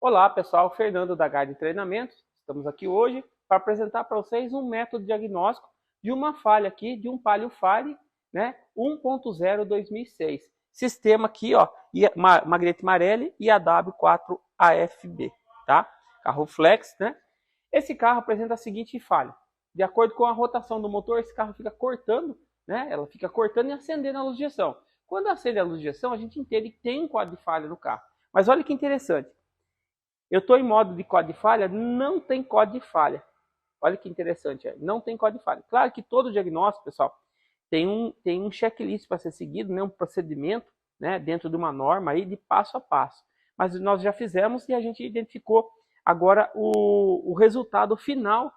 Olá pessoal, Fernando da Guide Treinamentos. Estamos aqui hoje para apresentar para vocês um método diagnóstico de uma falha aqui, de um Palio Fire, né, 1.0 2006. Sistema aqui, ó, Magnete Marelli e AW4 AFB, tá? Carro flex, né? Esse carro apresenta a seguinte falha. De acordo com a rotação do motor, esse carro fica cortando, né? Ela fica cortando e acendendo a luz de injeção. Quando acende a luz de injeção, a gente entende que tem um quadro de falha no carro. Mas olha que interessante. Eu estou em modo de código de falha, não tem código de falha. Olha que interessante, não tem código de falha. Claro que todo diagnóstico, pessoal, tem um checklist para ser seguido, né, um procedimento, né, dentro de uma norma aí de passo a passo. Mas nós já fizemos e a gente identificou agora o resultado final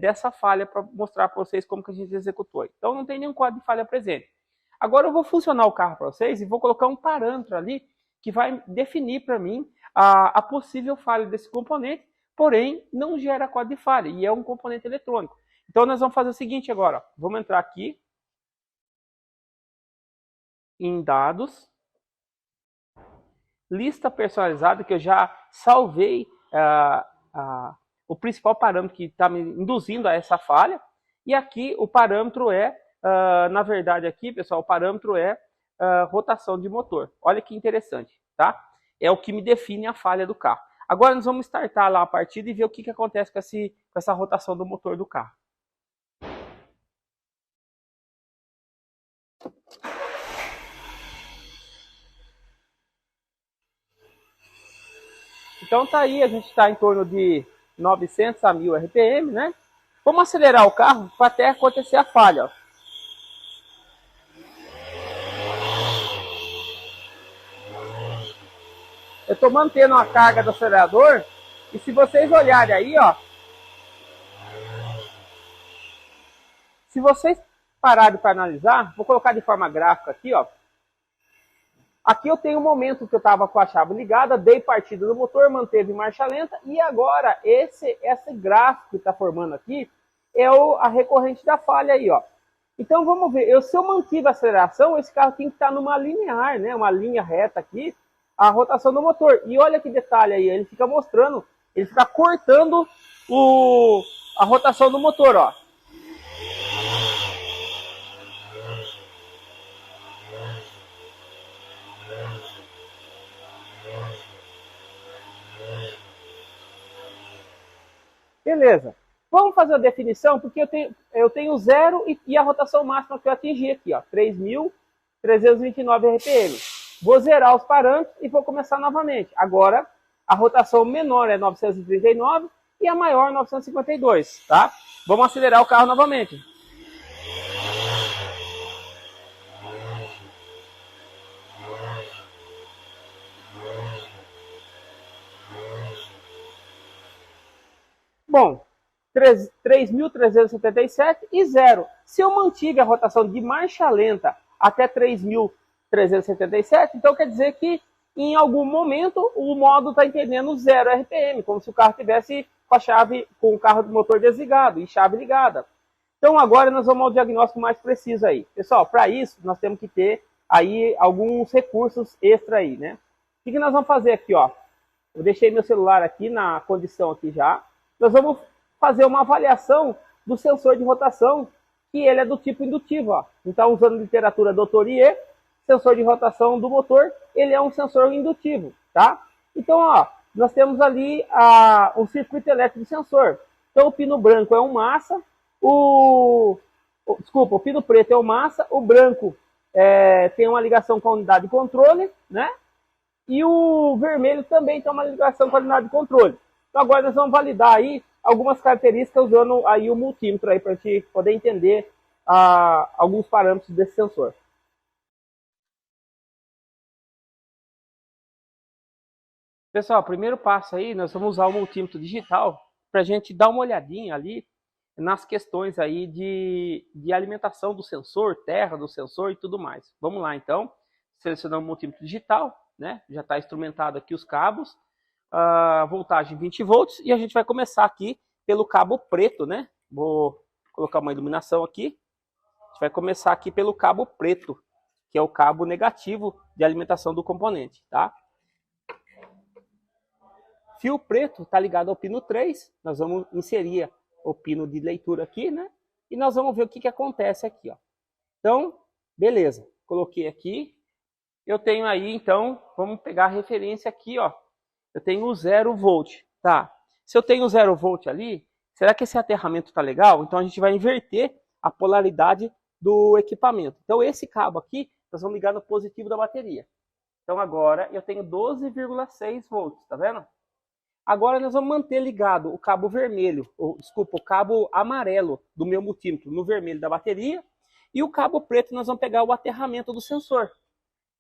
dessa falha para mostrar para vocês como que a gente executou. Então não tem nenhum código de falha presente. Agora eu vou funcionar o carro para vocês e vou colocar um parâmetro ali que vai definir para mim a possível falha desse componente, porém não gera código de falha e é um componente eletrônico. Então nós vamos fazer o seguinte agora, ó. Vamos entrar aqui em dados, lista personalizada, que eu já salvei o principal parâmetro que está me induzindo a essa falha, e aqui o parâmetro é, na verdade aqui pessoal, o parâmetro é rotação de motor. Olha que interessante, tá? É o que me define a falha do carro. Agora nós vamos startar lá a partida e ver o que acontece com essa rotação do motor do carro. Então tá aí, a gente está em torno de 900 a 1000 RPM, né? Vamos acelerar o carro para até acontecer a falha, ó. Eu estou mantendo a carga do acelerador e se vocês olharem aí, ó, se vocês pararem para analisar, vou colocar de forma gráfica aqui, ó. Aqui eu tenho um momento que eu estava com a chave ligada, dei partida do motor, manteve marcha lenta e agora esse gráfico que está formando aqui é a recorrente da falha aí, ó. Então vamos ver, se eu mantive a aceleração, esse carro tem que estar numa linear, né, uma linha reta aqui, a rotação do motor. E olha que detalhe aí, ele fica mostrando, ele fica cortando a rotação do motor, ó. Beleza. Vamos fazer a definição, porque eu tenho zero e a rotação máxima que eu atingi aqui, ó, 3.329 RPM. Vou zerar os parâmetros e vou começar novamente. Agora, a rotação menor é 939 e a maior 952, tá? Vamos acelerar o carro novamente. Bom, 3.377 e 0. Se eu mantive a rotação de marcha lenta até 3.377, então quer dizer que em algum momento o modo está entendendo 0 RPM, como se o carro tivesse com o carro do motor desligado e chave ligada. Então agora nós vamos ao diagnóstico mais preciso aí. Pessoal, para isso nós temos que ter aí alguns recursos extra aí, né? O que nós vamos fazer aqui, ó? Eu deixei meu celular aqui na condição aqui já. Nós vamos fazer uma avaliação do sensor de rotação, que ele é do tipo indutivo, ó. Então, usando literatura do Autorier, sensor de rotação do motor, ele é um sensor indutivo, tá? Então, ó, nós temos ali o circuito elétrico do sensor. Então, o pino branco é um massa, o pino preto é o massa, o branco tem uma ligação com a unidade de controle, né? E o vermelho também tem uma ligação com a unidade de controle. Então agora nós vamos validar aí algumas características usando aí o multímetro aí para a gente poder entender alguns parâmetros desse sensor. Pessoal, primeiro passo aí, nós vamos usar o multímetro digital para a gente dar uma olhadinha ali nas questões aí de alimentação do sensor, terra do sensor e tudo mais. Vamos lá então, selecionamos o multímetro digital, né? Já está instrumentado aqui os cabos. Voltagem 20 volts e a gente vai começar aqui pelo cabo preto, né? Vou colocar uma iluminação aqui. A gente vai começar aqui pelo cabo preto, que é o cabo negativo de alimentação do componente, tá? fio preto está ligado ao pino 3, nós vamos inserir o pino de leitura aqui, né? E nós vamos ver o que acontece aqui, ó. Então, beleza, coloquei aqui. Eu tenho aí, então, vamos pegar a referência aqui, ó. Eu tenho o 0 volt, tá? Se eu tenho 0 volt ali, será que esse aterramento tá legal? Então a gente vai inverter a polaridade do equipamento. Então esse cabo aqui, nós vamos ligar no positivo da bateria. Então agora eu tenho 12,6 volts, tá vendo? Agora nós vamos manter ligado o cabo vermelho, desculpa, o cabo amarelo do meu multímetro no vermelho da bateria. E o cabo preto nós vamos pegar o aterramento do sensor.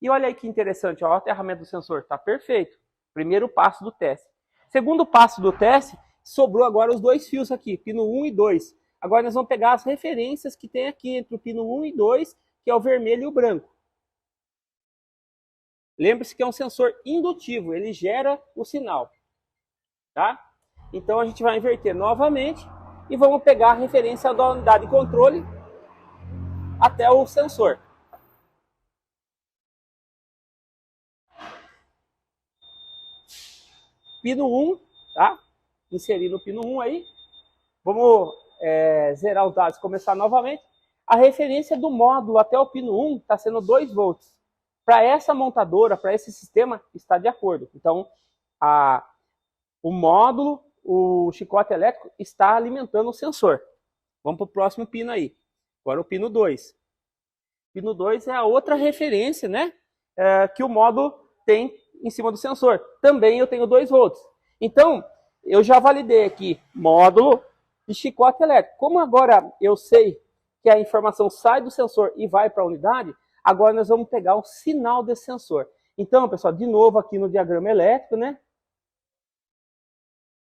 E olha aí que interessante, ó, o aterramento do sensor está perfeito. Primeiro passo do teste. Segundo passo do teste, sobrou agora os dois fios aqui, pino 1 e 2. Agora nós vamos pegar as referências que tem aqui entre o pino 1 e 2, que é o vermelho e o branco. Lembre-se que é um sensor indutivo, ele gera o sinal. Tá? Então a gente vai inverter novamente e vamos pegar a referência da unidade de controle até o sensor. Pino 1, tá? Inserir no pino 1 aí. Vamos zerar os dados e começar novamente. A referência do módulo até o pino 1 está sendo 2 volts. Para essa montadora, para esse sistema, está de acordo. Então, o módulo, o chicote elétrico, está alimentando o sensor. Vamos para o próximo pino aí. Agora o pino 2. Pino 2 é a outra referência, né? Que o módulo tem em cima do sensor. Também eu tenho 2 volts. Então, eu já validei aqui módulo e chicote elétrico. Como agora eu sei que a informação sai do sensor e vai para a unidade, agora nós vamos pegar o sinal desse sensor. Então, pessoal, de novo aqui no diagrama elétrico, né?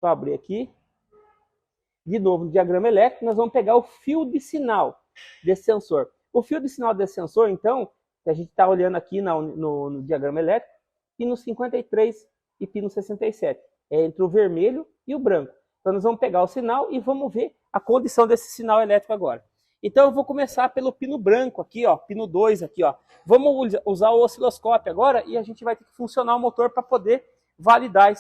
Vou abrir aqui. De novo no diagrama elétrico, nós vamos pegar o fio de sinal desse sensor. O fio de sinal desse sensor, então, que a gente está olhando aqui no diagrama elétrico, pino 53 e pino 67. É entre o vermelho e o branco. Então nós vamos pegar o sinal e vamos ver a condição desse sinal elétrico agora. Então eu vou começar pelo pino branco aqui, ó, pino 2 aqui, ó. Vamos usar o osciloscópio agora e a gente vai ter que funcionar o motor para poder validar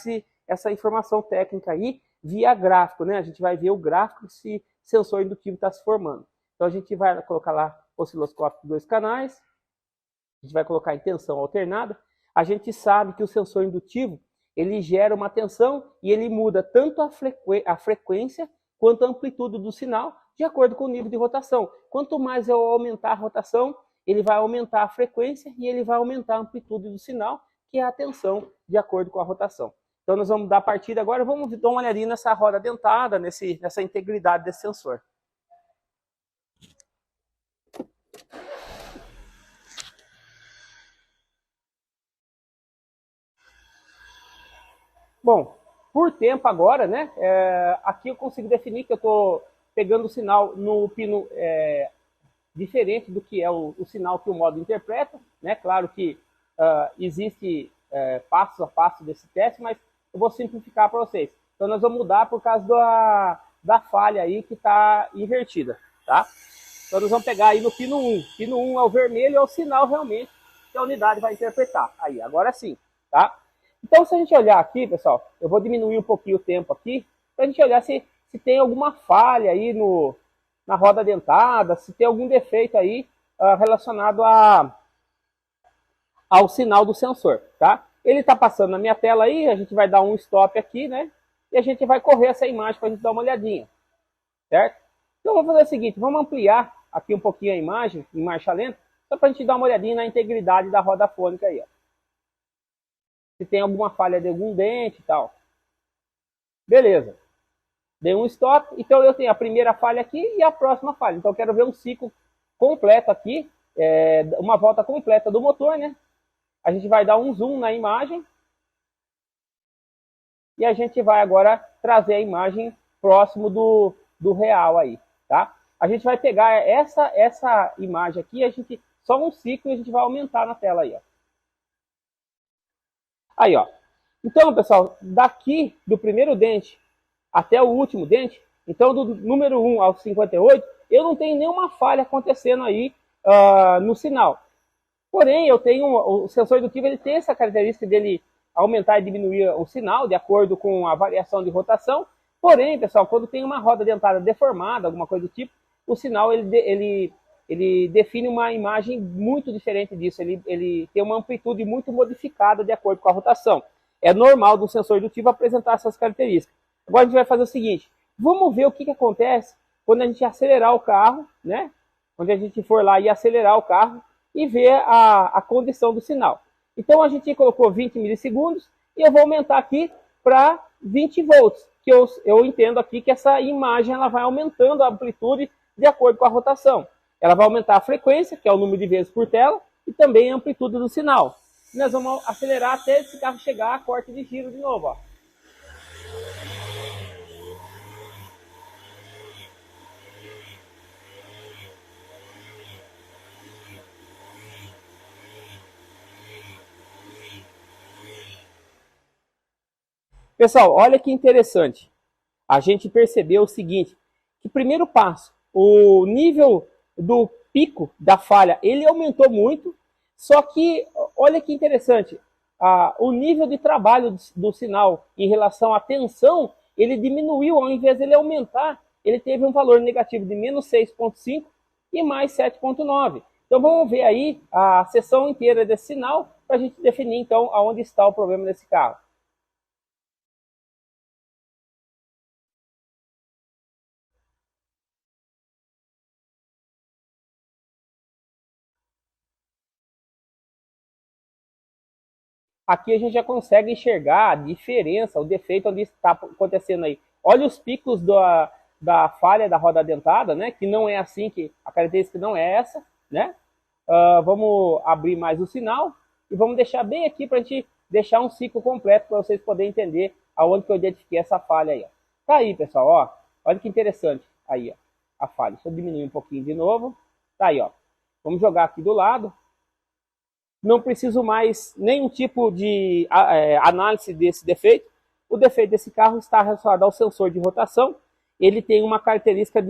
essa informação técnica aí via gráfico, né? A gente vai ver o gráfico se sensor indutivo está se formando. Então a gente vai colocar lá osciloscópio de 2 canais. A gente vai colocar em tensão alternada. A gente sabe que o sensor indutivo, ele gera uma tensão e ele muda tanto a frequência quanto a amplitude do sinal de acordo com o nível de rotação. Quanto mais eu aumentar a rotação, ele vai aumentar a frequência e ele vai aumentar a amplitude do sinal, que é a tensão de acordo com a rotação. Então nós vamos dar partida agora, vamos dar uma olhadinha nessa roda dentada, nessa integridade desse sensor. Bom, por tempo agora, né? Aqui eu consigo definir que eu estou pegando o sinal no pino diferente do que é o sinal que o módulo interpreta, né? Claro que existe passo a passo desse teste, mas eu vou simplificar para vocês. Então nós vamos mudar por causa da falha aí que está invertida, tá? Então nós vamos pegar aí no pino 1. Pino 1 é o vermelho, é o sinal realmente que a unidade vai interpretar. Aí, agora sim, tá? Então, se a gente olhar aqui, pessoal, eu vou diminuir um pouquinho o tempo aqui, para a gente olhar se tem alguma falha aí na roda dentada, se tem algum defeito aí relacionado ao sinal do sensor, tá? Ele está passando na minha tela aí, a gente vai dar um stop aqui, né? E a gente vai correr essa imagem para a gente dar uma olhadinha, certo? Então, vamos fazer o seguinte, vamos ampliar aqui um pouquinho a imagem, em marcha lenta, só para a gente dar uma olhadinha na integridade da roda fônica aí, ó. Se tem alguma falha de algum dente e tal. Beleza. Dei um stop. Então eu tenho a primeira falha aqui e a próxima falha. Então eu quero ver um ciclo completo aqui. Uma volta completa do motor, né? A gente vai dar um zoom na imagem. E a gente vai agora trazer a imagem próximo do real aí, tá? A gente vai pegar essa imagem aqui, só um ciclo e a gente vai aumentar na tela aí, ó. Aí, ó. Então, pessoal, daqui do primeiro dente até o último dente, então do número 1 ao 58, eu não tenho nenhuma falha acontecendo aí no sinal. Porém, eu tenho o sensor indutivo, ele tem essa característica dele aumentar e diminuir o sinal de acordo com a variação de rotação. Porém, pessoal, quando tem uma roda dentada deformada, alguma coisa do tipo, o sinal ele define uma imagem muito diferente disso. Ele tem uma amplitude muito modificada de acordo com a rotação. É normal do sensor indutivo apresentar essas características. Agora a gente vai fazer o seguinte, vamos ver o que acontece quando a gente acelerar o carro, né? Quando a gente for lá e acelerar o carro e ver a condição do sinal. Então a gente colocou 20 milissegundos e eu vou aumentar aqui para 20 volts, que eu entendo aqui que essa imagem ela vai aumentando a amplitude de acordo com a rotação. Ela vai aumentar a frequência, que é o número de vezes por tela, e também a amplitude do sinal. E nós vamos acelerar até esse carro chegar a corte de giro de novo, ó. Pessoal, olha que interessante. A gente percebeu o seguinte, que primeiro passo, o nível do pico da falha, ele aumentou muito, só que, olha que interessante, o nível de trabalho do sinal em relação à tensão, ele diminuiu, ao invés de ele aumentar, ele teve um valor negativo de menos 6,5 e mais 7,9. Então vamos ver aí a seção inteira desse sinal, para a gente definir então aonde está o problema desse carro. Aqui a gente já consegue enxergar a diferença, o defeito onde está acontecendo aí. Olha os picos da falha da roda dentada, né? Que não é assim, que a característica não é essa, né? Vamos abrir mais o sinal e vamos deixar bem aqui para a gente deixar um ciclo completo para vocês poderem entender aonde que eu identifiquei essa falha aí. Ó. Tá aí, pessoal, ó. Olha que interessante aí, ó, a falha. Deixa eu diminuir um pouquinho de novo. Tá aí, ó. Vamos jogar aqui do lado. Não preciso mais nenhum tipo de análise desse defeito. O defeito desse carro está relacionado ao sensor de rotação. Ele tem uma característica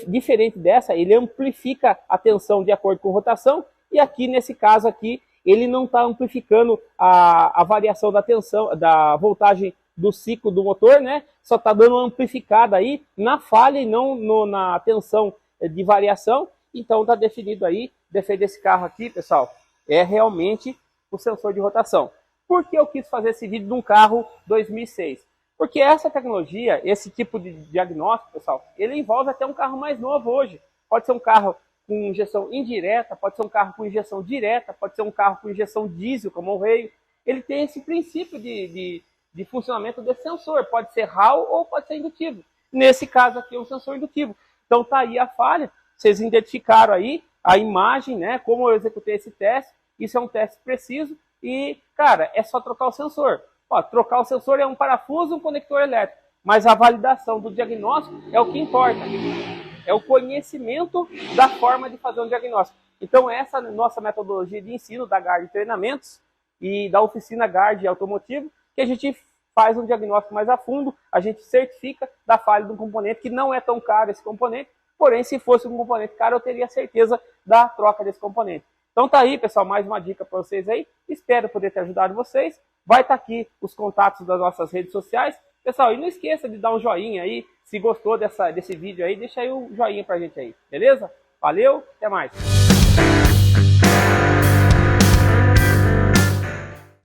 diferente dessa, ele amplifica a tensão de acordo com a rotação, e aqui nesse caso aqui, ele não está amplificando a variação da tensão, da voltagem do ciclo do motor, né? Só está dando uma amplificada aí na falha e não na tensão de variação. Então está definido aí, o defeito desse carro aqui, pessoal, é realmente o sensor de rotação. Por que eu quis fazer esse vídeo de um carro 2006? Porque essa tecnologia, esse tipo de diagnóstico, pessoal, ele envolve até um carro mais novo hoje. Pode ser um carro com injeção indireta, pode ser um carro com injeção direta, pode ser um carro com injeção diesel, como o Rail. Ele tem esse princípio de funcionamento desse sensor. Pode ser Hall ou pode ser indutivo. Nesse caso aqui é um sensor indutivo. Então tá aí a falha. Vocês identificaram aí a imagem, né? Como eu executei esse teste. Isso é um teste preciso e, cara, é só trocar o sensor. Ó, trocar o sensor é um parafuso e um conector elétrico, mas a validação do diagnóstico é o que importa. É o conhecimento da forma de fazer um diagnóstico. Então essa é a nossa metodologia de ensino da GARD Treinamentos e da oficina GARD Automotivo, que a gente faz um diagnóstico mais a fundo, a gente certifica da falha de um componente, que não é tão caro esse componente, porém se fosse um componente caro eu teria certeza da troca desse componente. Então tá aí, pessoal, mais uma dica para vocês aí. Espero poder ter ajudado vocês. Vai estar aqui os contatos das nossas redes sociais. Pessoal, e não esqueça de dar um joinha aí. Se gostou desse vídeo aí, deixa aí o joinha pra gente aí. Beleza? Valeu, até mais.